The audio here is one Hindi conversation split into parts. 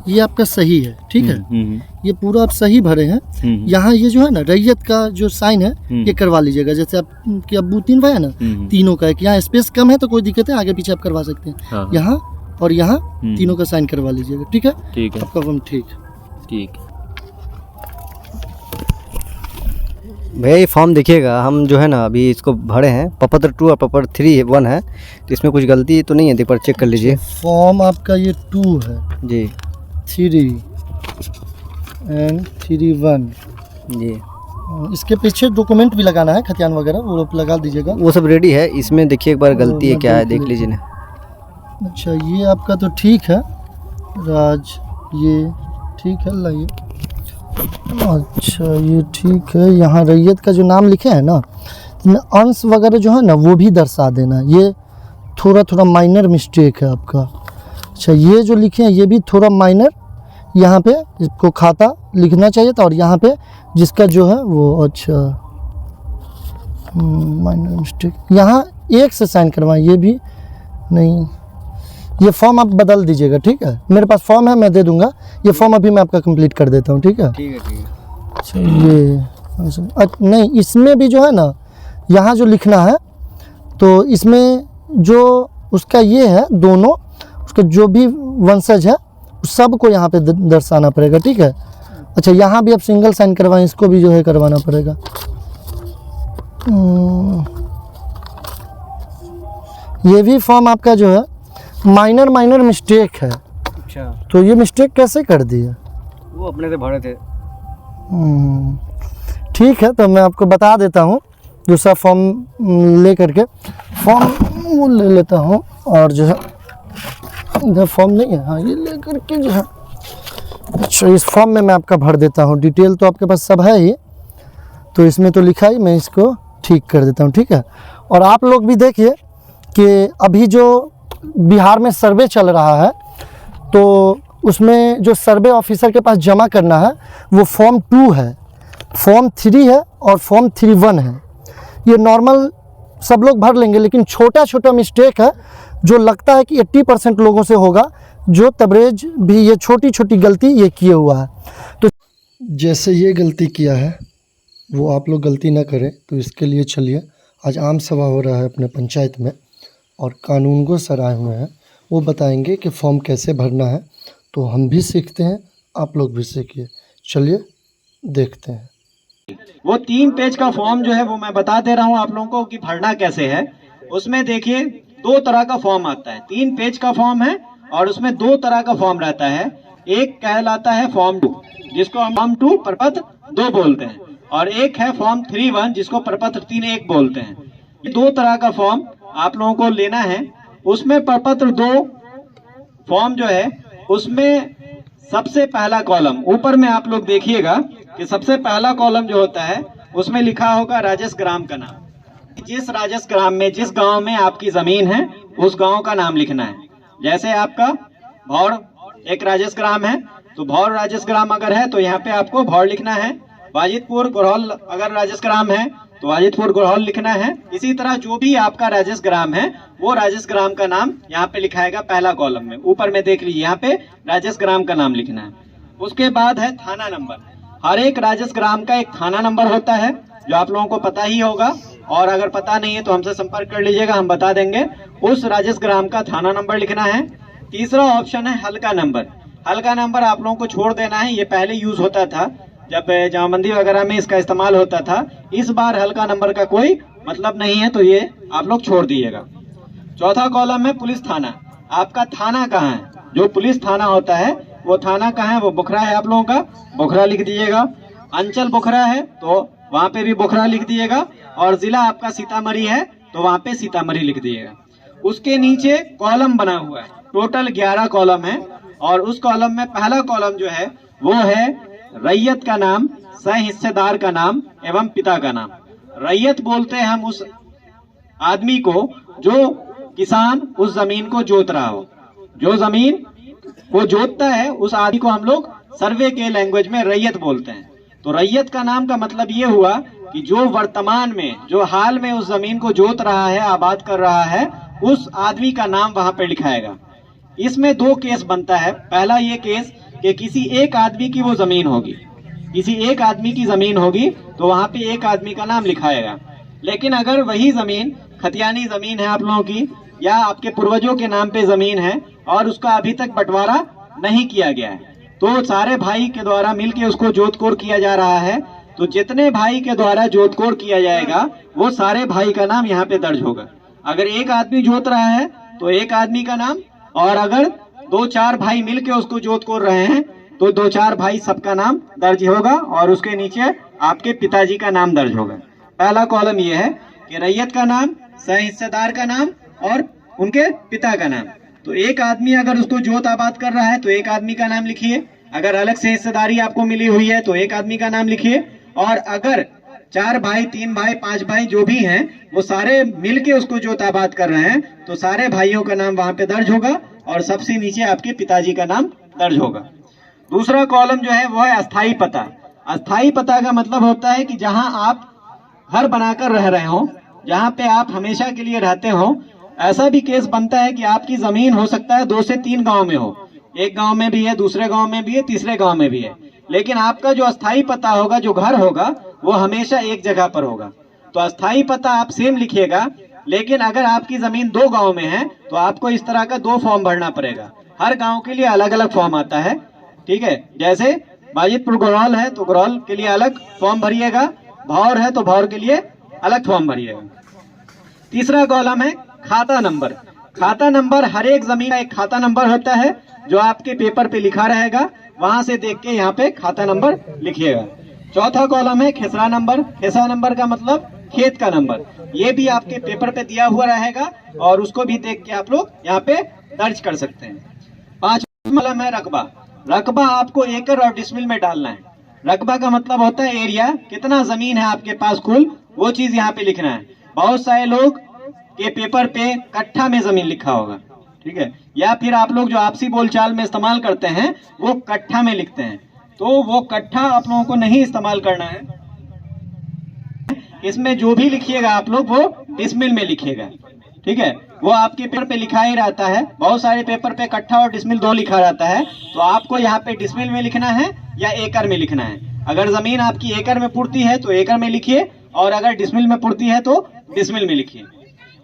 ये आपका सही है, ठीक है। ये पूरा आप सही भरे हैं। यहाँ ये जो है ना रैयत का जो साइन है ये करवा लीजिएगा। जैसे आप कि अब्बू 3 भाई है ना, तीनों का एक, यहाँ स्पेस कम है तो कोई दिक्कत है, आगे पीछे आप करवा सकते हैं। हाँ। यहाँ और यहाँ तीनों का साइन करवा लीजिएगा, ठीक है। ठीक है आपका फॉर्म ठीक। भैया ये फॉर्म देखिएगा, हम जो है ना अभी इसको भरे हैं, प्रपत्र 2 और प्रपत्र 3(1) है, तो इसमें कुछ गलती तो नहीं है, एक बार चेक कर लीजिए। फॉर्म आपका ये 2 है जी, 3 एंड 3(1) जी। इसके पीछे डॉक्यूमेंट भी लगाना है, खतियान वगैरह वो लगा दीजिएगा। वो सब रेडी है, इसमें देखिए एक बार गलती है क्या है, देख लीजिए ना। अच्छा ये आपका तो ठीक है राज, ये ठीक है लाइए। अच्छा ये ठीक है। यहाँ रैयत का जो नाम लिखे हैं ना, अंश वगैरह जो है ना वो भी दर्शा देना। ये थोड़ा माइनर मिस्टेक है आपका। अच्छा ये जो लिखे हैं ये भी थोड़ा माइनर, यहाँ पे इसको खाता लिखना चाहिए था, और यहाँ पे जिसका जो है वो, अच्छा माइनर मिस्टेक, यहाँ एक से साइन करवाएं, ये भी नहीं। ये फॉर्म आप बदल दीजिएगा, ठीक है। मेरे पास फॉर्म है, मैं दे दूंगा। ये फॉर्म अभी मैं आपका कंप्लीट कर देता हूँ, ठीक है। ठीक है। अच्छा ये नहीं, इसमें भी जो है ना यहाँ जो लिखना है, तो इसमें जो उसका ये है दोनों, उसके जो भी वंशज है सबको यहाँ पे दर्शाना पड़ेगा, ठीक है। अच्छा यहाँ भी आप सिंगल साइन करवाएं, इसको भी जो है करवाना पड़ेगा। ये भी फॉर्म आपका जो है माइनर मिस्टेक है। अच्छा, तो ये मिस्टेक कैसे कर दिया? वो अपने से भरे थे। ठीक है, तो मैं आपको बता देता हूँ। दूसरा फॉर्म ले करके फॉर्म ले लेता हूँ, और जो है इधर फॉर्म नहीं है, हाँ ये ले करके जो है, अच्छा इस फॉर्म में मैं आपका भर देता हूँ। डिटेल तो आपके पास सब है ही, तो इसमें तो लिखा ही, मैं इसको ठीक कर देता हूँ, ठीक है। और आप लोग भी देखिए कि अभी जो बिहार में सर्वे चल रहा है, तो उसमें जो सर्वे ऑफिसर के पास जमा करना है वो फॉर्म 2 है, फॉर्म 3 है और फॉर्म 3(1) है। ये नॉर्मल सब लोग भर लेंगे, लेकिन छोटा मिस्टेक है जो लगता है कि 80% लोगों से होगा, जो तबरेज भी ये छोटी गलती ये किए हुआ है। तो जैसे ये गलती किया है वो आप लोग गलती ना करें, तो इसके लिए चलिए आज आम सभा हो रहा है अपने पंचायत में, और कानूनगो सर आए हुए हैं, वो बताएंगे कि फॉर्म कैसे भरना है। तो हम भी सीखते हैं, आप लोग भी सीखिए। चलिए देखते हैं। वो 3 पेज का फॉर्म जो है वो मैं बता दे रहा हूँ आप लोगों को कि भरना कैसे है। उसमें देखिए 2 तरह का फॉर्म आता है, 3 पेज का फॉर्म है और उसमें 2 तरह का फॉर्म रहता है। एक कहलाता है फॉर्म 2, जिसको हम फॉर्म 2 प्रपत्र 2 बोलते हैं, और एक है फॉर्म 3(1) जिसको प्रपत्र 3(1) बोलते हैं। ये 2 तरह का फॉर्म आप लोगों को लेना है। उसमें प्रपत्र 2 फॉर्म जो है उसमें सबसे पहला कॉलम ऊपर में आप लोग देखिएगा कि सबसे पहला कॉलम जो होता है उसमें लिखा होगा राजस्व ग्राम का नाम। जिस राजस्व ग्राम में, जिस गांव में आपकी जमीन है उस गांव का नाम लिखना है। जैसे आपका भौड़ एक राजस्व ग्राम है, तो भौड़ राजस्व ग्राम अगर है तो यहाँ पे आपको भौड़ लिखना है। वाजिदपुर गुरहौल अगर राजस्व ग्राम है तो वाजिदपुर गुरहौल लिखना है। इसी तरह जो भी आपका राजस्व ग्राम है वो राजस्व ग्राम का नाम यहाँ पे लिखाएगा पहला कॉलम में। ऊपर में देख लीजिए, यहाँ पे राजस्व ग्राम का नाम लिखना है। उसके बाद है थाना नंबर। हर एक राजस्व ग्राम का एक थाना नंबर होता है जो आप लोगों को पता ही होगा, और अगर पता नहीं है तो हमसे संपर्क कर लीजिएगा, हम बता देंगे। उस राजस्व ग्राम का थाना नंबर लिखना है। तीसरा ऑप्शन है हल्का नंबर। हल्का नंबर आप लोगों को छोड़ देना है, ये पहले यूज होता था जब जमाबंदी वगैरह में इसका इस्तेमाल होता था। इस बार हल्का नंबर का कोई मतलब नहीं है, तो ये आप लोग छोड़ दीजिएगा। चौथा कॉलम में पुलिस थाना। आपका थाना कहाँ है, जो पुलिस थाना होता है वो थाना कहाँ है, वो बोखरा है आप लोगों का, बोखरा लिख दीजिएगा। अंचल बोखरा है तो वहाँ पे भी बोखरा लिख दीजिएगा, और जिला आपका सीतामढ़ी है तो वहाँ पे सीतामढ़ी लिख दीजिएगा। उसके नीचे कॉलम बना हुआ है, टोटल 11 कॉलम है, और उस कॉलम में पहला कॉलम जो है वो है रैयत का नाम, सह हिस्सेदार का नाम एवं पिता का नाम। रैयत बोलते हैं हम उस आदमी को जो किसान उस जमीन को जोत रहा हो। जो जमीन को जोतता है उस आदमी को हम लोग सर्वे के लैंग्वेज में रैयत बोलते हैं। तो रैयत का नाम का मतलब ये हुआ कि जो वर्तमान में, जो हाल में उस जमीन को जोत रहा है, आबाद कर रहा है, उस आदमी का नाम वहां पे लिखाएगा। इसमें 2 केस बनता है। पहला ये केस कि किसी एक आदमी की वो जमीन होगी, किसी एक आदमी की जमीन होगी तो वहां पे एक आदमी का नाम लिखाएगा। लेकिन अगर वही जमीन खतियानी जमीन है आप लोगों की, या आपके पूर्वजों के नाम पे जमीन है और उसका अभी तक बंटवारा नहीं किया गया है, तो सारे भाई के द्वारा मिलके उसको जोतकोड़ किया जा रहा है। तो जितने भाई के द्वारा जोतकोड़ किया जाएगा वो सारे भाई का नाम यहाँ पे दर्ज होगा। अगर एक आदमी जोत रहा है तो एक आदमी का नाम, और अगर 2-4 भाई मिलके उसको जोतकोड़ रहे हैं तो 2-4 भाई सबका नाम दर्ज होगा और उसके नीचे आपके पिताजी का नाम दर्ज होगा। पहला कॉलम ये है कि रैयत का नाम, सह हिस्सेदार का नाम और उनके पिता का नाम। तो एक आदमी अगर उसको जोत आबाद कर रहा है तो एक आदमी का नाम लिखिए, अगर अलग से हिस्सेदारी आपको मिली हुई है तो एक आदमी का नाम लिखिए, और अगर 4 भाई, 3 भाई, 5 भाई जो भी हैं वो सारे मिलके उसको जोत आबाद कर रहे हैं तो सारे भाइयों का नाम वहां पे दर्ज होगा और सबसे नीचे आपके पिताजी का नाम दर्ज होगा। दूसरा कॉलम जो है वो है अस्थाई पता। अस्थाई पता का मतलब होता है कि जहां आप घर बनाकर रह रहे हो, जहां पे आप हमेशा के लिए रहते हो। ऐसा भी केस बनता है कि आपकी जमीन हो सकता है 2 से 3 गांव में हो, एक गांव में भी है, दूसरे गांव में भी है, तीसरे गांव में भी है, लेकिन आपका जो अस्थाई पता होगा, जो घर होगा, वो हमेशा एक जगह पर होगा। तो अस्थाई पता आप सेम लिखिएगा, लेकिन अगर आपकी जमीन 2 गांव में है तो आपको इस तरह का 2 फॉर्म भरना पड़ेगा। हर गांव के लिए अलग अलग फॉर्म आता है, ठीक है। जैसे बाजितपुर गुरौल है तो गुरौल के लिए अलग फॉर्म भरिएगा, भौर है तो भौर के लिए अलग फॉर्म भरिएगा। तीसरा कॉलम है खाता नंबर। खाता नंबर, हर एक जमीन का एक खाता नंबर होता है जो आपके पेपर पे लिखा रहेगा, वहां से देख के यहाँ पे खाता नंबर लिखिएगा। चौथा कॉलम है खेसरा नंबर। खेसरा नंबर का मतलब खेत का नंबर, ये भी आपके पेपर पे दिया हुआ रहेगा और उसको भी देख के आप लोग यहाँ पे दर्ज कर सकते हैं। 5वां कॉलम है रकबा। रकबा आपको एकड़ और डिसमिल में डालना है। रकबा का मतलब होता है एरिया, कितना जमीन है आपके पास कुल, वो चीज यहाँ पे लिखना है। बहुत सारे लोग के पेपर पे कट्ठा में जमीन लिखा होगा, ठीक है, या फिर आप लोग जो आपसी बोलचाल में इस्तेमाल करते हैं वो कट्ठा में लिखते हैं, तो वो कट्ठा आप लोगों को नहीं इस्तेमाल करना है। इसमें जो भी लिखिएगा आप लोग वो डिसमिल में लिखिएगा, ठीक है। वो आपके पेपर पे लिखा ही रहता है, बहुत सारे पेपर पे कट्ठा और डिसमिल 2 लिखा रहता है, तो आपको यहाँ पे डिसमिल में लिखना है या एकड़ में लिखना है। अगर जमीन आपकी एकड़ में पुरती है तो एकड़ में लिखिए, और अगर डिसमिल में पुरती है तो डिसमिल में लिखिए।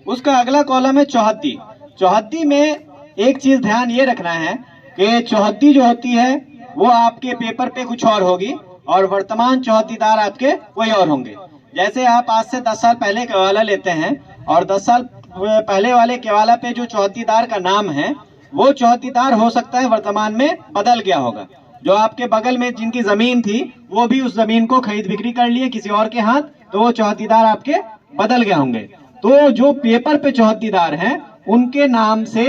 उसका अगला कॉलम है चौहद्दी। चौहद्दी में एक चीज ध्यान ये रखना है कि चौहद्दी जो होती है वो आपके पेपर पे कुछ और होगी और वर्तमान चौहद्दीदार आपके कोई और होंगे। जैसे आप आज से 10 साल पहले केवाला लेते हैं और 10 साल पहले वाले केवाला पे जो चौहद्दीदार का नाम है वो चौहद्दीदार हो सकता है वर्तमान में बदल गया होगा। जो आपके बगल में जिनकी जमीन थी वो भी उस जमीन को खरीद बिक्री कर लिए किसी और के हाथ, तो वो चौहद्दीदार आपके बदल गए होंगे। तो जो पेपर पे चौहद्दीदार हैं उनके नाम से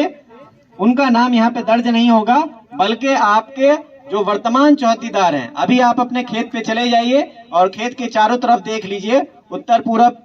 उनका नाम यहाँ पे दर्ज नहीं होगा, बल्कि आपके जो वर्तमान चौहद्दीदार हैं, अभी आप अपने खेत पे चले जाइए और खेत के चारों तरफ देख लीजिए, उत्तर, पूरब,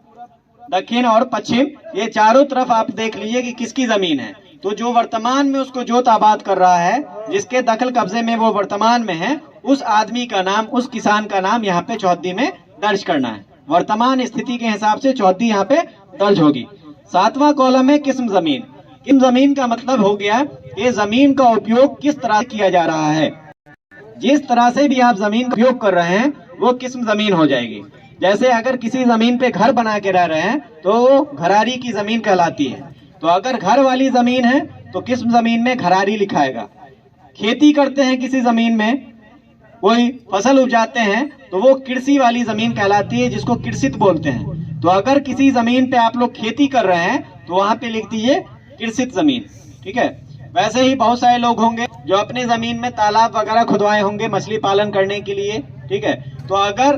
दक्षिण और पश्चिम, ये चारों तरफ आप देख लीजिए कि किसकी जमीन है। तो जो वर्तमान में उसको जोत आबाद कर रहा है, जिसके दखल कब्जे में वो वर्तमान में है, उस आदमी का नाम, उस किसान का नाम यहाँ पे चौहद्दी में दर्ज करना है। वर्तमान स्थिति के हिसाब से चौहद्दी यहाँ पे दर्ज होगी। 7वां कॉलम है किस्म जमीन। किस्म जमीन का मतलब हो गया कि जमीन का उपयोग किस तरह किया जा रहा है। जिस तरह से भी आप जमीन का उपयोग कर रहे हैं वो किस्म जमीन हो जाएगी। जैसे अगर किसी जमीन पे घर बना के रह रहे हैं तो वो घरारी की जमीन कहलाती है। तो अगर घर वाली जमीन है तो किस्म जमीन में घरारी लिखाएगा। खेती करते हैं किसी जमीन में, कोई फसल उपजाते हैं तो वो कृषि वाली जमीन कहलाती है, जिसको कृषित बोलते हैं। तो अगर किसी जमीन पे आप लोग खेती कर रहे हैं तो वहां पे लिख दीजिए कृषित जमीन, ठीक है। वैसे ही बहुत सारे लोग होंगे जो अपने जमीन में तालाब वगैरह खुदवाए होंगे मछली पालन करने के लिए, ठीक है। तो अगर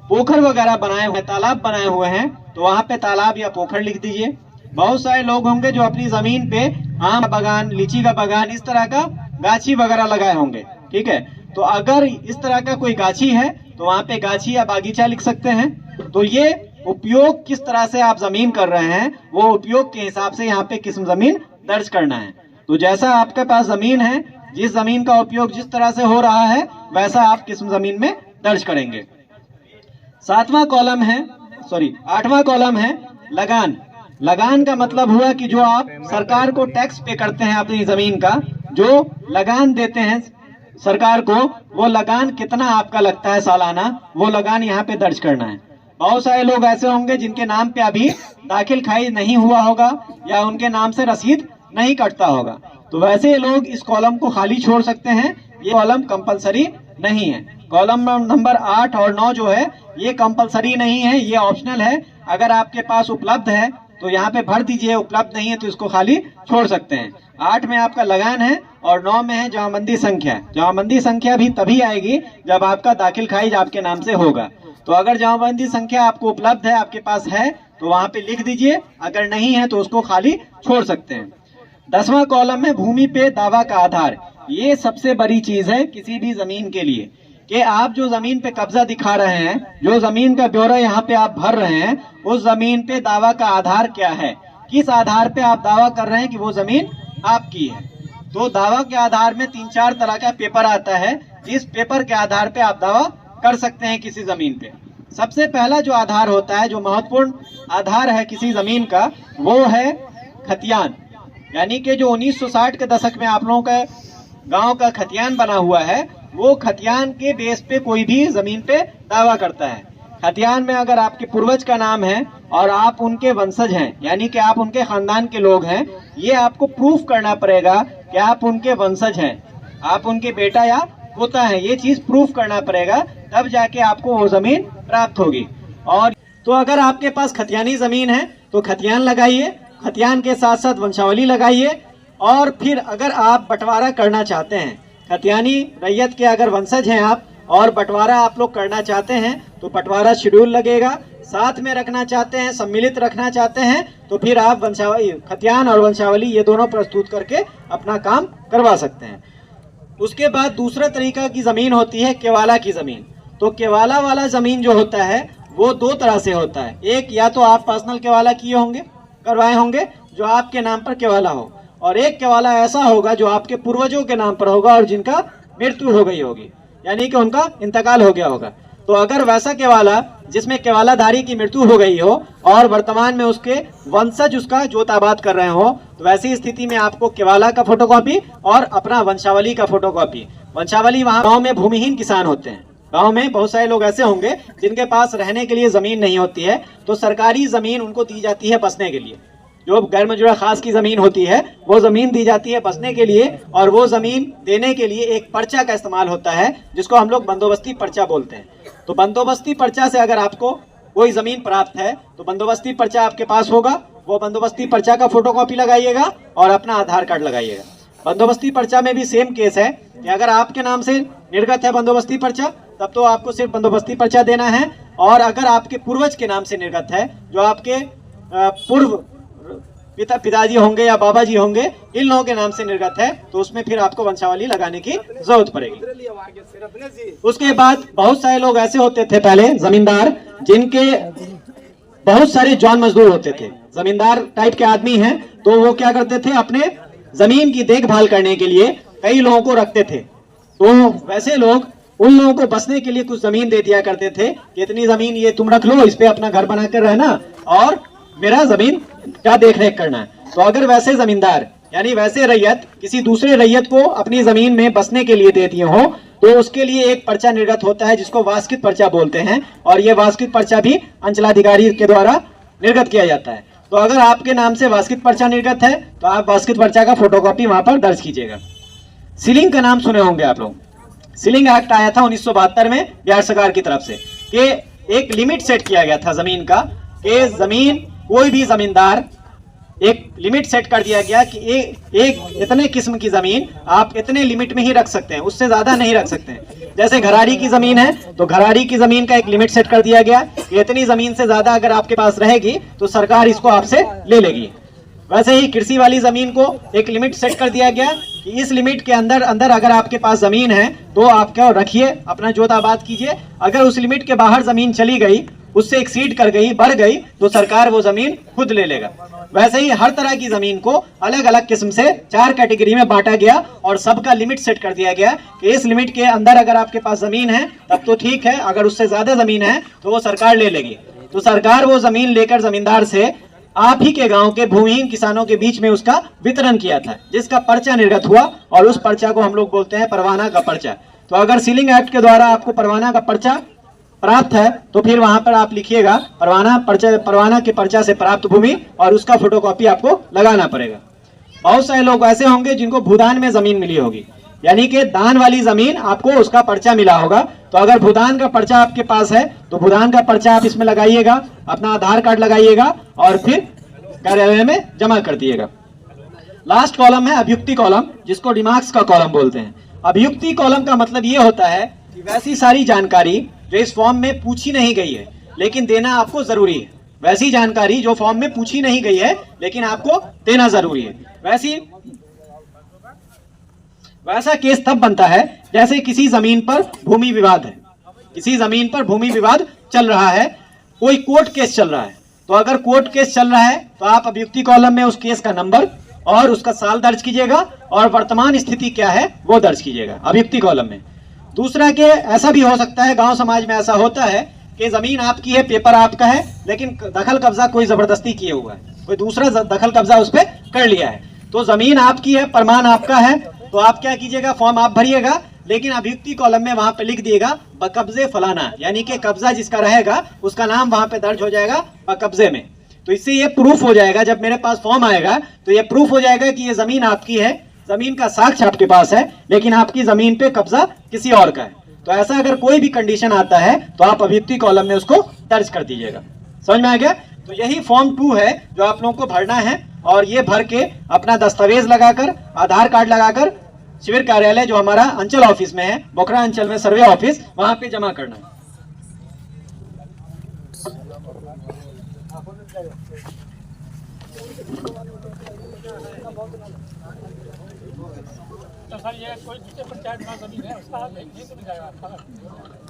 पोखर वगैरह बनाए हुए, तालाब बनाए हुए हैं तो वहां पे तालाब या पोखर लिख दीजिए। बहुत सारे लोग होंगे जो अपनी जमीन पे आम का बागान, लीची का बागान, इस तरह का गाछी वगैरह लगाए होंगे, ठीक है। तो अगर इस तरह का कोई गाछी है तो वहां पे गाछी या बागीचा लिख सकते हैं। तो ये उपयोग किस तरह से आप जमीन कर रहे हैं वो उपयोग के हिसाब से यहाँ पे किस्म जमीन दर्ज करना है। तो जैसा आपके पास जमीन है, जिस जमीन का उपयोग जिस तरह से हो रहा है वैसा आप किस्म जमीन में दर्ज करेंगे। 8वां कॉलम है लगान। लगान का मतलब हुआ कि जो आप सरकार को टैक्स पे करते हैं अपनी जमीन का, जो लगान देते हैं सरकार को वो लगान कितना आपका लगता है सालाना, वो लगान यहाँ पे दर्ज करना है। बहुत सारे लोग ऐसे होंगे जिनके नाम पे अभी दाखिल खारिज नहीं हुआ होगा या उनके नाम से रसीद नहीं कटता होगा, तो वैसे लोग इस कॉलम को खाली छोड़ सकते हैं। ये कॉलम कंपलसरी नहीं है। कॉलम नंबर 8 और 9 जो है ये कंपलसरी नहीं है, ये ऑप्शनल है। अगर आपके पास उपलब्ध है तो यहाँ पे भर दीजिए, उपलब्ध नहीं है तो इसको खाली छोड़ सकते हैं। 8 में आपका लगान है और 9 में है जमाबंदी संख्या। जमाबंदी संख्या भी तभी आएगी जब आपका दाखिल खारिज आपके नाम से होगा। तो अगर जमाबंदी संख्या आपको उपलब्ध है, आपके पास है, तो वहां पे लिख दीजिए, अगर नहीं है तो उसको खाली छोड़ सकते हैं। 10वां कॉलम में भूमि पे दावा का आधार। ये सबसे बड़ी चीज है किसी भी जमीन के लिए कि आप जो जमीन पे कब्जा दिखा रहे हैं, जो जमीन का ब्यौरा यहाँ पे आप भर रहे हैं, उस जमीन पे दावा का आधार क्या है, किस आधार पे आप दावा कर रहे हैं कि वो जमीन आपकी है। तो दावा के आधार में 3-4 तरह का पेपर आता है, जिस पेपर के आधार पे आप दावा कर सकते हैं किसी जमीन पे। सबसे पहला जो आधार होता है, जो महत्वपूर्ण आधार है किसी जमीन का, वो है खतियान। यानी कि जो 1960 के दशक में आप लोगों का गांव का खतियान बना हुआ है, वो खतियान के बेस पे कोई भी जमीन पे दावा करता है। खतियान में अगर आपके पूर्वज का नाम है और आप उनके वंशज हैं, यानी कि आप उनके खानदान के लोग हैं, ये आपको प्रूफ करना पड़ेगा कि आप उनके वंशज हैं, आप उनके बेटा या पोता हैं। ये चीज प्रूफ करना पड़ेगा, तब जाके आपको वो जमीन प्राप्त होगी। और तो अगर आपके पास खतियानी जमीन है तो खतियान लगाइए, खतियान के साथ साथ वंशावली लगाइए। और फिर अगर आप बंटवारा करना चाहते हैं, खतियानी रैयत के अगर वंशज हैं आप और बंटवारा आप लोग करना चाहते हैं, तो बंटवारा शेड्यूल लगेगा। साथ में रखना चाहते हैं, सम्मिलित रखना चाहते हैं, तो फिर आप वंशावली, खतियान और वंशावली ये दोनों प्रस्तुत करके अपना काम करवा सकते हैं। उसके बाद दूसरा तरीका की जमीन होती है केवाला की जमीन। तो केवाला वाला जमीन जो होता है वो 2 तरह से होता है। एक, या तो आप पर्सनल केवाला किए होंगे, करवाए होंगे, जो आपके नाम पर केवाला हो, और एक केवाला ऐसा होगा जो आपके पूर्वजों के नाम पर होगा और जिनका मृत्यु हो गई होगी, यानी कि उनका इंतकाल हो गया होगा। तो अगर वैसा केवाला जिसमें केवालाधारी की मृत्यु हो गई हो और वर्तमान में उसके वंशज उसका जोत आबाद कर रहे हो, तो वैसी स्थिति में आपको केवाला का फोटोकॉपी और अपना वंशावली का फोटोकॉपी। वंशावली वहाँ गाँव में भूमिहीन किसान होते हैं, गांव में बहुत सारे लोग ऐसे होंगे जिनके पास रहने के लिए जमीन नहीं होती है, तो सरकारी जमीन उनको दी जाती है बसने के लिए। जो गैर मंजूरा खास की जमीन होती है वो जमीन दी जाती है बसने के लिए, और वो जमीन देने के लिए एक पर्चा का इस्तेमाल होता है जिसको हम लोग बंदोबस्ती पर्चा बोलते हैं। तो बंदोबस्ती पर्चा से अगर आपको कोई जमीन प्राप्त है तो बंदोबस्ती पर्चा आपके पास होगा, वो बंदोबस्ती पर्चा का फोटोकॉपी लगाइएगा और अपना आधार कार्ड लगाइएगा। बंदोबस्ती पर्चा में भी सेम केस है कि अगर आपके नाम से निर्गत है बंदोबस्ती पर्चा, तब तो आपको सिर्फ बंदोबस्ती पर्चा देना है। और अगर आपके पूर्वज के नाम से निर्गत है, जो आपके पूर्व पिताजी होंगे या बाबा जी होंगे, इन लोगों के नाम से निर्गत है, तो उसमें फिर आपको वंशावली लगाने की जरूरत पड़ेगी। उसके बाद बहुत सारे लोग ऐसे होते थे पहले जमींदार, जिनके बहुत सारे जॉन मजदूर होते थे, जमींदार टाइप के आदमी हैं, तो वो क्या करते थे, अपने जमीन की देखभाल करने के लिए कई लोगों को रखते थे। तो वैसे लोग उन लोगों को बसने के लिए कुछ जमीन दे दिया करते थे कि इतनी जमीन ये तुम रख लो, इस पे अपना घर बनाकर रहना और मेरा जमीन का देख रेख करना है। तो अगर वैसे जमींदार यानी वैसे रैयत किसी दूसरे रैयत को अपनी जमीन में बसने के लिए देती हो, तो उसके लिए एक पर्चा निर्गत होता है जिसको वास्कित पर्चा बोलते हैं, और ये वास्कित पर्चा भी अंचलाधिकारी के द्वारा निर्गत किया जाता है। तो अगर आपके नाम से वास्कित पर्चा निर्गत है तो आप वास्कित पर्चा का फोटोकॉपी वहां पर दर्ज कीजिएगा। सीलिंग का नाम सुने होंगे आप लोग। सीलिंग एक्ट आया था 1972 में बिहार सरकार की तरफ से, कि एक लिमिट सेट किया गया था जमीन का, कि जमीन कोई भी जमींदार, एक लिमिट सेट कर दिया गया कि एक इतने किस्म की जमीन आप इतने लिमिट में ही रख सकते हैं, उससे ज्यादा नहीं रख सकते हैं। जैसे घराड़ी की जमीन है तो घराड़ी की जमीन का एक लिमिट सेट कर दिया गया कि इतनी जमीन से ज्यादा अगर आपके पास रहेगी तो सरकार इसको आपसे ले लेगी। वैसे ही कृषि वाली जमीन को एक लिमिट सेट कर दिया गया कि इस लिमिट के अंदर अगर आपके पास जमीन है तो आप क्या रखिए, अपना जोत आबाद कीजिए। अगर उस लिमिट के बाहर जमीन चली गई, उससे एक्सीड कर गई, बढ़ गई, तो सरकार वो जमीन खुद ले लेगा। वैसे ही हर तरह की जमीन को अलग अलग किस्म से 4 कैटेगरी में बांटा गया और सबका लिमिट सेट कर दिया गया कि इस लिमिट के अंदर अगर आपके पास जमीन है तब तो ठीक है, अगर उससे ज्यादा जमीन है तो वो सरकार ले लेगी। तो सरकार वो जमीन लेकर जमींदार से आप ही के गांव के भूमिहीन किसानों के बीच में उसका वितरण किया था, जिसका पर्चा निर्गत हुआ और उस पर्चा को हम लोग बोलते हैं परवाना का पर्चा। तो अगर सीलिंग एक्ट के द्वारा आपको परवाना का पर्चा प्राप्त है तो फिर वहां पर आप लिखिएगा परवाना के पर्चा से प्राप्त भूमि, और उसका फोटोकॉपी आपको लगाना पड़ेगा। बहुत सारे लोग ऐसे होंगे जिनको भूदान में जमीन मिली होगी, यानी कि दान वाली जमीन आपको उसका पर्चा मिला होगा। तो अगर भूदान का पर्चा आपके पास है तो भूदान का पर्चा आप इसमें लगाइएगा, अपना आधार कार्ड लगाइएगा और फिर कार्यालय में जमा कर दिएगा। लास्ट कॉलम है अभियुक्ति कॉलम, जिसको डिमार्क्स का कॉलम बोलते हैं। अभियुक्ति कॉलम का मतलब ये होता है कि वैसी सारी जानकारी जो इस फॉर्म में पूछी नहीं गई है लेकिन देना आपको जरूरी है, वैसी जानकारी जो फॉर्म में पूछी नहीं गई है लेकिन आपको देना जरूरी है। वैसा केस तब बनता है जैसे किसी जमीन पर भूमि विवाद है, किसी जमीन पर भूमि विवाद चल रहा है, कोई कोर्ट केस चल रहा है। तो अगर कोर्ट केस चल रहा है तो आप अभियुक्ति कॉलम में उस केस का नंबर और उसका साल दर्ज कीजिएगा और वर्तमान स्थिति क्या है वो दर्ज कीजिएगा अभियुक्ति कॉलम में। दूसरा के ऐसा भी हो सकता है, गांव समाज में ऐसा होता है कि जमीन आपकी है, पेपर आपका है, लेकिन दखल कब्जा कोई जबरदस्ती किए हुआ है, कोई दूसरा दखल कब्जा उस पर कर लिया है। तो जमीन आपकी है, प्रमाण आपका है, तो आप क्या कीजिएगा, फॉर्म आप भरिएगा, लेकिन अभियुक्ति कॉलम में वहां पे लिख दिएगा बकब्जे फलाना, यानी कि कब्जा जिसका रहेगा उसका नाम वहां पे दर्ज हो जाएगा बकब्जे में। तो इससे ये प्रूफ हो जाएगा, जब मेरे पास फॉर्म आएगा तो ये प्रूफ हो जाएगा कि ये जमीन आपकी है, जमीन का साक्ष्य आपके पास है, लेकिन आपकी जमीन पे कब्जा किसी और का है। तो ऐसा अगर कोई भी कंडीशन आता है तो आप अभियुक्ति कॉलम में उसको दर्ज कर दीजिएगा। समझ में आ गया? तो यही फॉर्म 2 है जो आप लोगों को भरना है, और ये भर के अपना दस्तावेज लगाकर, आधार कार्ड लगाकर शिविर कार्यालय जो हमारा अंचल ऑफिस में है, बोखरा अंचल में सर्वे ऑफिस, वहां पे जमा करना है।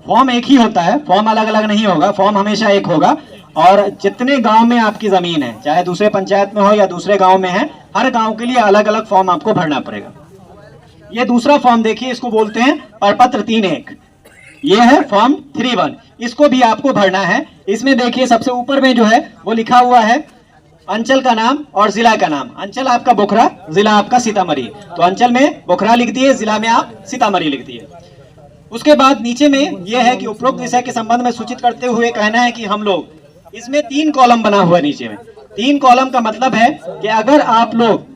फॉर्म एक ही होता है, फॉर्म अलग अलग नहीं होगा, फॉर्म हमेशा एक होगा। और जितने गांव में आपकी जमीन है, चाहे दूसरे पंचायत में हो या दूसरे गांव में है, हर गांव के लिए अलग अलग फॉर्म आपको भरना पड़ेगा। ये दूसरा फॉर्म देखिए, इसको बोलते हैं प्रपत्र 3-1। ये है फॉर्म 3-1, इसको भी आपको भरना है। इसमें देखिए सबसे ऊपर में जो है वो लिखा हुआ है अंचल का नाम और जिला का नाम। अंचल आपका बोखरा, जिला आपका सीतामढ़ी। तो अंचल में बोखरा लिख दिए, जिला में आप सीतामढ़ी लिख दिए। उसके बाद नीचे में यह है कि उपरोक्त विषय के संबंध में सूचित करते हुए कहना है कि हम लोग इसमें 3 कॉलम बना हुआ है नीचे में। 3 कॉलम का मतलब है कि अगर आप लोग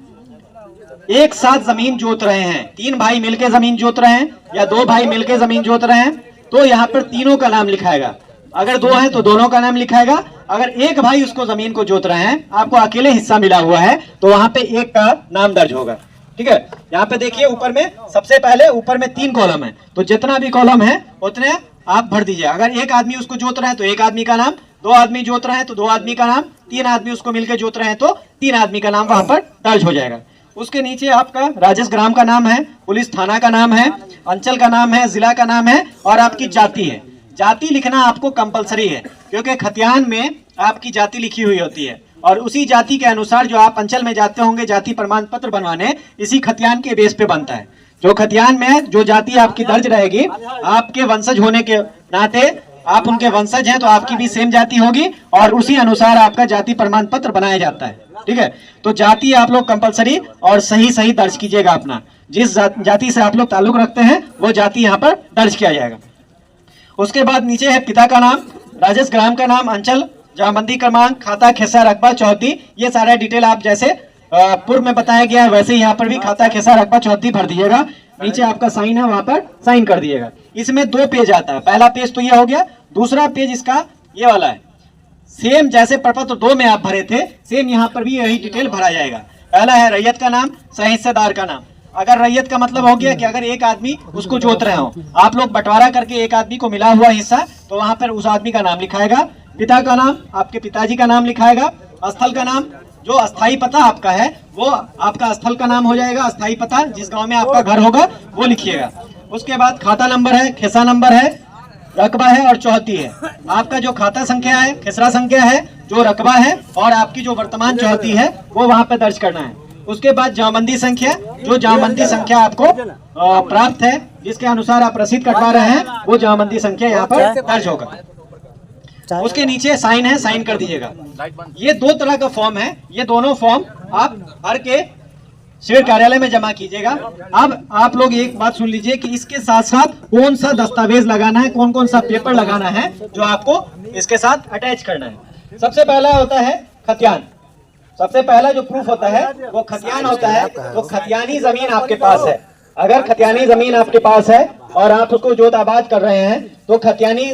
एक साथ जमीन जोत रहे हैं, 3 भाई मिलकर जमीन जोत रहे हैं या 2 भाई मिलकर जमीन जोत रहे हैं, तो यहाँ पर तीनों का नाम लिखाएगा। अगर 2 हैं तो दोनों का नाम लिखाएगा। अगर एक भाई उसको जमीन को जोत रहे हैं, आपको अकेले हिस्सा मिला हुआ है, तो वहां पे एक का नाम दर्ज होगा। ठीक है, यहाँ पे देखिए ऊपर में सबसे पहले ऊपर में 3 कॉलम है, तो जितना भी कॉलम है उतने आप भर दीजिए। अगर एक आदमी उसको जोत रहे हैं तो एक आदमी का नाम, 2 आदमी जोत रहे हैं तो 2 आदमी का नाम, 3 आदमी उसको मिलकर जोत रहे हैं तो 3 आदमी का नाम वहां पर दर्ज हो जाएगा। उसके नीचे आपका राजस्व ग्राम का नाम है, पुलिस थाना का नाम है, अंचल का नाम है, जिला का नाम है और आपकी जाति है। जाति लिखना आपको कंपलसरी है, क्योंकि खतियान में आपकी जाति लिखी हुई होती है और उसी जाति के अनुसार जो आप अंचल में जाते होंगे जाति प्रमाण पत्र बनवाने, इसी खतियान के बेस पे बनता है। जो खतियान में जो जाति आपकी दर्ज रहेगी, आपके वंशज होने के नाते आप उनके वंशज हैं तो आपकी भी सेम जाति होगी और उसी अनुसार आपका जाति प्रमाण पत्र बनाया जाता है। ठीक है, तो जाति आप लोग कंपलसरी और सही दर्ज कीजिएगा। अपना जिस जाति से आप लोग ताल्लुक रखते हैं वो जाति यहाँ पर दर्ज किया जाएगा। उसके बाद नीचे है पिता का नाम, राजस्व ग्राम का नाम, अंचल, जमाबंदी क्रमांक, खाता, खेसा, रकबा, चौहद्दी, ये सारा डिटेल आप जैसे पूर्व में बताया गया है वैसे ही यहाँ पर भी खाता, खेसा, रकबा, चौहद्दी भर दीजिएगा। नीचे आपका साइन है, वहां पर साइन कर दिएगा। इसमें 2 पेज आता है, पहला पेज तो ये हो गया, दूसरा पेज इसका ये वाला है। सेम जैसे प्रपत्र 2 में आप भरे थे, सेम यहाँ पर भी यही डिटेल भरा जाएगा। पहला है रैयत का नाम, सह-हिस्सेदार का नाम। अगर रैयत का मतलब हो गया कि अगर एक आदमी उसको जोत रहे हो, आप लोग बंटवारा करके एक आदमी को मिला हुआ हिस्सा, तो वहां पर उस आदमी का नाम लिखाएगा। पिता का नाम, आपके पिताजी का नाम लिखाएगा। स्थल का नाम, जो अस्थाई पता आपका है वो आपका स्थल का नाम हो जाएगा। अस्थाई पता जिस गांव में आपका घर होगा वो लिखिएगा। उसके बाद खाता नंबर है, खेसा नंबर है, रकबा है और चौहद्दी है। आपका जो खाता संख्या है, खेसरा संख्या है, जो रकबा है और आपकी जो वर्तमान चौहद्दी है वो वहां पे दर्ज करना है। उसके बाद जमाबंदी संख्या, जो जमाबंदी संख्या आपको प्राप्त है, जिसके अनुसार आप रसीद कटवा रहे हैं, वो जमाबंदी संख्या यहाँ पर दर्ज होगा। उसके नीचे साइन है, साइन कर दीजिएगा। ये दो तरह का फॉर्म है, ये दोनों फॉर्म आप भर के शिविर कार्यालय में जमा कीजिएगा। अब आप लोग एक बात सुन लीजिए कि इसके साथ साथ कौन सा दस्तावेज लगाना है, कौन कौन सा पेपर लगाना है जो आपको इसके साथ अटैच करना है। सबसे पहला होता है खतियान। सबसे पहला जो प्रूफ होता है वो खतियान होता है। तो खतियानी जमीन आपके पास है, अगर खतियानी जमीन आपके पास है और आप उसको जोत आबाद कर रहे हैं, तो खतियानी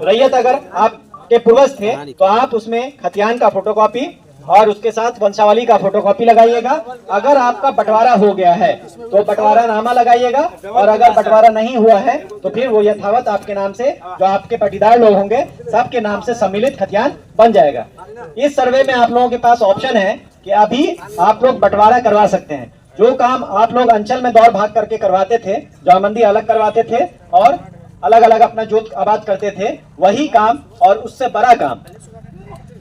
रैयत अगर आपके पूर्वज थे तो आप उसमें खतियान का फोटोकॉपी और उसके साथ वंशावली का फोटोकॉपी लगाइएगा। अगर आपका बंटवारा हो गया है तो बंटवारा नामा लगाइएगा, और अगर बंटवारा नहीं हुआ है तो फिर वो यथावत आपके नाम से, जो आपके पटीदार लोग होंगे सबके नाम से सम्मिलित खतियान बन जाएगा। इस सर्वे में आप लोगों के पास ऑप्शन है कि अभी आप लोग बंटवारा करवा सकते हैं। जो काम आप लोग अंचल में दौड़ भाग करके करवाते थे, जमाबंदी अलग करवाते थे और अलग अलग अपना जोत आबाद करते थे, वही काम और उससे बड़ा काम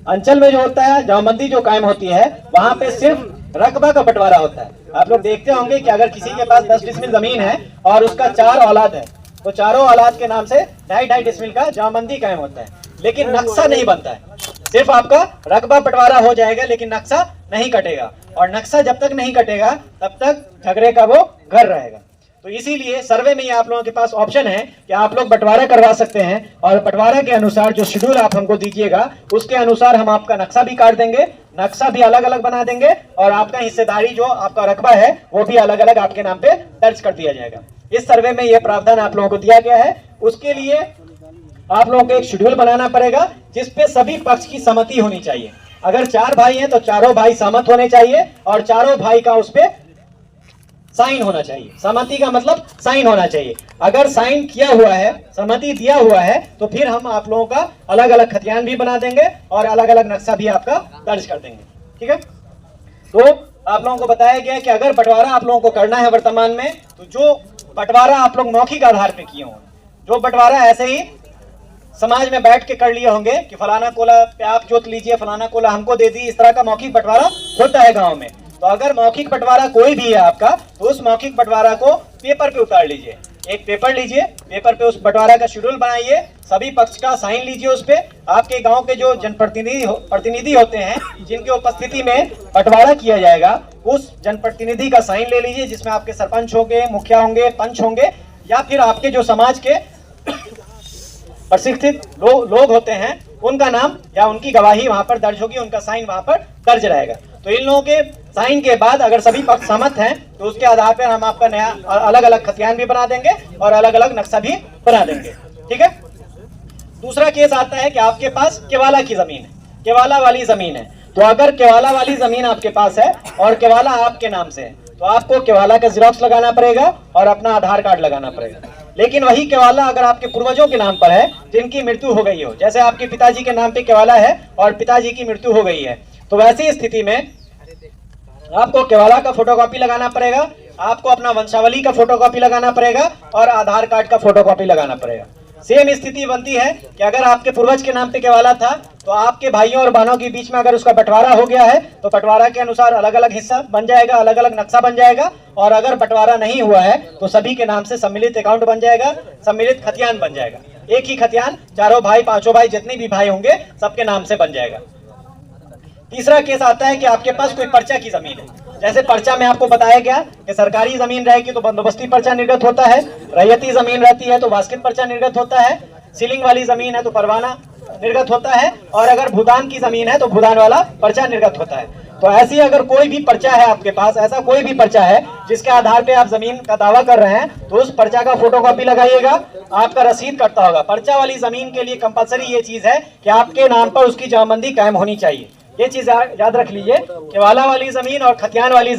अंचल में जो होता है, जमाबंदी जो कायम होती है, वहां पे सिर्फ रकबा का बंटवारा होता है। आप लोग देखते होंगे कि अगर किसी के पास 10 डिसमिल जमीन है और उसका 4 औलाद है, तो चारों औलाद के नाम से 2.5 डिसमिल का जमाबंदी कायम होता है, लेकिन नक्शा नहीं बनता है। सिर्फ आपका रकबा बंटवारा हो जाएगा लेकिन नक्शा नहीं कटेगा, और नक्शा जब तक नहीं कटेगा तब तक झगड़े का वो घर रहेगा। तो इसीलिए सर्वे में आप लोगों के पास ऑप्शन है कि आप लोग बंटवारा करवा सकते हैं, और बंटवारा के अनुसार जो शेड्यूल आप हमको दीजिएगा उसके अनुसार हम आपका नक्शा भी काट देंगे, नक्शा भी अलग अलग बना देंगे, और आपका हिस्सेदारी जो आपका रकबा है वो भी अलग अलग आपके नाम पे दर्ज कर दिया जाएगा। इस सर्वे में यह प्रावधान आप लोगों को दिया गया है। उसके लिए आप लोगों को एक शेड्यूल बनाना पड़ेगा जिसपे सभी पक्ष की सहमति होनी चाहिए। अगर 4 भाई हैं तो चारों भाई सहमत होने चाहिए, और चारों भाई का उस पे साइन होना चाहिए। सहमति का मतलब साइन होना चाहिए। अगर साइन किया हुआ है, सहमति दिया हुआ है, तो फिर हम आप लोगों का अलग अलग खतियान भी बना देंगे और अलग अलग नक्शा भी आपका दर्ज कर देंगे। ठीक है, तो आप लोगों को बताया गया कि अगर बंटवारा आप लोगों को करना है वर्तमान में, तो जो बंटवारा आप लोग मौखिक आधार पे किए होंगे, जो बंटवारा ऐसे ही समाज में बैठ के कर लिए होंगे कि फलाना कोला पे आप जोत लीजिए, फलाना कोला हमको दे दी, इस तरह का मौखिक बंटवारा होता है गांव में। तो अगर मौखिक बंटवारा कोई भी है आपका, तो उस मौखिक बंटवारा को पेपर पे उतार लीजिए। एक पेपर लीजिए, पेपर पे उस बंटवारा का शेड्यूल बनाइए, सभी पक्ष का साइन लीजिए उस पे। आपके गांव के जो जनप्रतिनिधि होते हैं जिनके उपस्थिति में बंटवारा किया जाएगा, उस जनप्रतिनिधि का साइन ले लीजिए, जिसमें आपके सरपंच होंगे, मुखिया होंगे, पंच होंगे, या फिर आपके जो समाज के प्रशिक्षित लोग होते हैं उनका नाम या उनकी गवाही वहां पर दर्ज होगी, उनका साइन वहां पर दर्ज रहेगा। तो इन लोगों के साइन के बाद अगर सभी पक्ष सहमत हैं तो उसके आधार पर हम आपका नया अलग अलग खतियान भी बना देंगे और अलग अलग नक्शा भी बना देंगे। ठीक है, दूसरा केस आता है कि आपके पास केवाला की जमीन है, केवाला वाली जमीन है। तो अगर केवाला वाली जमीन आपके पास है और केवाला आपके नाम से है, तो आपको केवाला का जिरॉक्स लगाना पड़ेगा और अपना आधार कार्ड लगाना पड़ेगा। लेकिन वही केवाला अगर आपके पूर्वजों के नाम पर है जिनकी मृत्यु हो गई हो, जैसे आपके पिताजी के नाम पे केवाला है और पिताजी की मृत्यु हो गई है, तो वैसी स्थिति में आपको केवाला का फोटोकॉपी लगाना पड़ेगा, आपको अपना वंशावली का फोटोकॉपी लगाना पड़ेगा और आधार कार्ड का फोटोकॉपी लगाना पड़ेगा। सेम स्थिति बनती है कि अगर आपके पूर्वज के नाम पे केवाला था तो आपके भाइयों और बहनों के बीच में अगर उसका बंटवारा हो गया है तो बंटवारा के अनुसार अलग अलग हिस्सा बन जाएगा, अलग अलग नक्शा बन जाएगा। और अगर बंटवारा नहीं हुआ है तो सभी के नाम से सम्मिलित अकाउंट बन जाएगा, सम्मिलित खतियान बन जाएगा। एक ही खतियान चारों भाई, पांचों भाई, जितने भी भाई होंगे सबके नाम से बन जाएगा। तीसरा केस आता है कि आपके पास कोई पर्चा की जमीन है। जैसे पर्चा में आपको बताया गया कि सरकारी जमीन रहेगी तो बंदोबस्ती पर्चा निर्गत होता है, रैयती जमीन रहती है तो वास्कित पर्चा निर्गत होता है, सीलिंग वाली जमीन है तो परवाना निर्गत होता है, और अगर भूदान की जमीन है तो भूदान वाला पर्चा निर्गत होता है। तो ऐसी अगर कोई भी पर्चा है आपके पास, ऐसा कोई भी पर्चा है जिसके आधार पे आप जमीन का दावा कर रहे हैं, तो उस पर्चा का फोटोकॉपी लगाइएगा, आपका रसीद कटता होगा। पर्चा वाली जमीन के लिए कंपलसरी ये चीज है कि आपके नाम पर उसकी जमाबंदी कायम होनी चाहिए। ये चीज याद रख लीजिए, केवाला वाली जमीन और खतियान वाली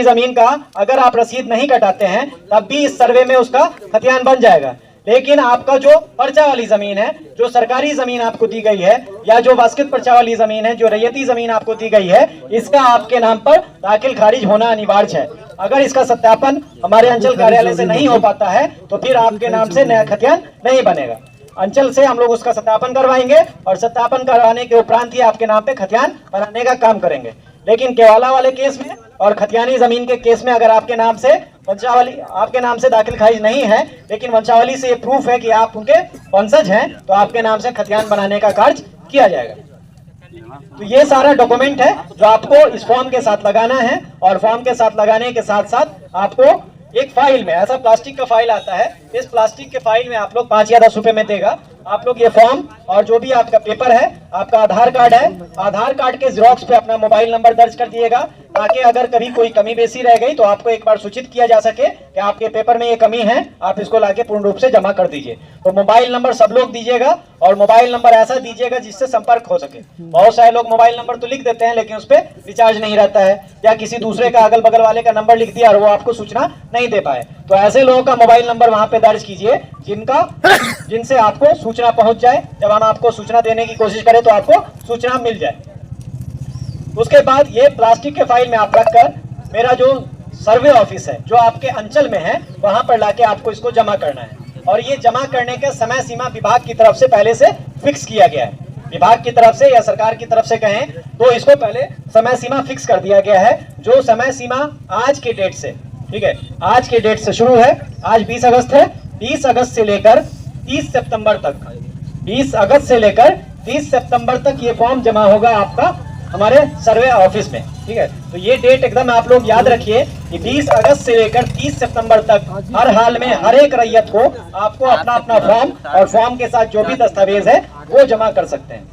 जमीन का अगर आप रसीद नहीं कटाते हैं तब भी इस सर्वे में उसका खतियान बन जाएगा। लेकिन आपका जो पर्चा वाली जमीन है, जो सरकारी जमीन आपको दी गई है, या जो वास्कित पर्चा वाली जमीन है, जो रैयती जमीन आपको दी गई है, इसका आपके नाम पर दाखिल खारिज होना अनिवार्य है। अगर इसका सत्यापन हमारे अंचल कार्यालय से नहीं हो पाता है तो फिर आपके नाम से नया खतियान नहीं बनेगा। अंचल से हम लोग उसका सत्यापन करवाएंगे और सत्यापन करवाने के उपरांत ही आपके नाम पे खतियान बनाने का काम करेंगे। लेकिन केवाला वाले केस में और खतियानी जमीन के केस में अगर आपके नाम से वंशावली, आपके नाम से दाखिल खारिज नहीं है, लेकिन वंशावली से ये प्रूफ है कि आप उनके वंशज हैं, तो आपके नाम से खतियान बनाने का कार्य किया जाएगा। तो ये सारा डॉक्यूमेंट है जो आपको इस फॉर्म के साथ लगाना है, और फॉर्म के साथ लगाने के साथ साथ आपको एक फाइल में, ऐसा प्लास्टिक का फाइल आता है, इस प्लास्टिक के फाइल में आप लोग 5 या 10 रुपए में देगा, आप लोग ये फॉर्म और जो भी आपका पेपर है, आपका आधार कार्ड है, आधार कार्ड के जेरोक्स पे अपना मोबाइल नंबर दर्ज कर दिएगा, ताकि अगर कभी कोई कमी बेसी रह गई तो आपको एक बार सूचित किया जा सके कि आपके पेपर में ये कमी है, आप इसको लाके पूर्ण रूप से जमा कर दीजिए। तो मोबाइल नंबर सब लोग दीजिएगा, और मोबाइल नंबर ऐसा दीजिएगा जिससे संपर्क हो सके। बहुत सारे लोग मोबाइल नंबर तो लिख देते हैं लेकिन उस पर रिचार्ज नहीं रहता है, या किसी दूसरे का अगल बगल वाले का नंबर लिख दिया और वो आपको सूचना नहीं दे पाए। तो ऐसे लोगों का मोबाइल नंबर वहां पे दर्ज कीजिए जिनसे आपको सूचना पहुंच जाए, जब हम आपको सूचना देने की कोशिश करें तो आपको सूचना मिल जाए। उसके बाद ये प्लास्टिक के फाइल में आप रखकर मेरा जो सर्वे ऑफिस है जो आपके अंचल में है वहां पर लाके आपको इसको जमा करना है, और ये जमा करने का समय सीमा विभाग की तरफ से पहले से फिक्स किया गया है। विभाग की तरफ से या सरकार की तरफ से कहें तो इसको पहले समय सीमा फिक्स कर दिया गया है, जो समय सीमा आज के डेट से, ठीक है, आज के डेट से शुरू है। आज 20 अगस्त है, 20 अगस्त से लेकर 30 सितंबर तक, 20 अगस्त से लेकर 30 सितंबर तक ये फॉर्म जमा होगा आपका हमारे सर्वे ऑफिस में, ठीक है। तो ये डेट एकदम आप लोग याद रखिए कि 20 अगस्त से लेकर 30 सितंबर तक हर हाल में हर एक रैयत को आपको अपना अपना फॉर्म और फॉर्म के साथ जो भी दस्तावेज है वो जमा कर सकते हैं।